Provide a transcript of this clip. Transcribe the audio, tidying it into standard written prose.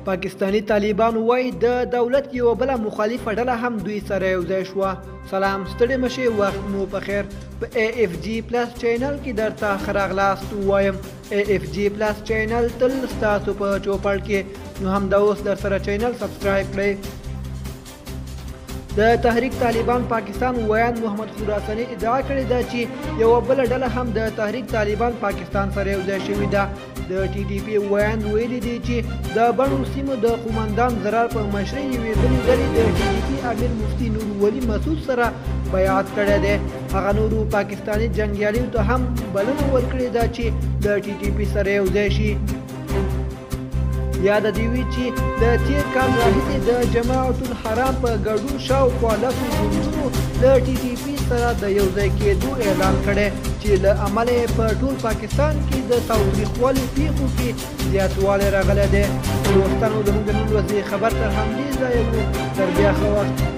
پاکستانی طالبان وایي د دولت یوه بله مخالفه ډله هم دوی سره یوځای شوه. سلام ستړي مشئ، وخت مو په خیر. په AFG پلس چینل کې درته ښه راغلاست وایم. AFG پلس چینل تل ستاسو په چوپړ کې، نو همدا اوس در سره چینل سبسکرایب کړئ. د تحریک طالبان پاکستان ویان محمد خراساني ادعا کړې ده چې یوه بله ډله هم د تحریک طالبان پاکستان سره یوځای شوې ده. د TTP ویان ویلي دي چې د بڼو سیمو د قومندان زرار په مشرۍ یوې بلې ډلې د TTP امیر مفتي نور ولي مسعود سره بیعت کړی دی. هغه نورو پاکستاني جنګیالیو ته هم بلنه ورکړې ده چې د TTP سره یوځای شي. یاد دې وي چې د تیر کال راهیسې د جماعت الحرام په ګډون شاوخوا لسو ګوندونو له TTP سره د یوځای کېدو اعلان کړی چې له امله یې په ټول پاکستان کې د تاوتریخوالي پیښو کې زیاتوالی راغلی دی. دوستانو زموږ د نن ورځې خبر تر همدې ځایه و. تر بیا ښه وخت.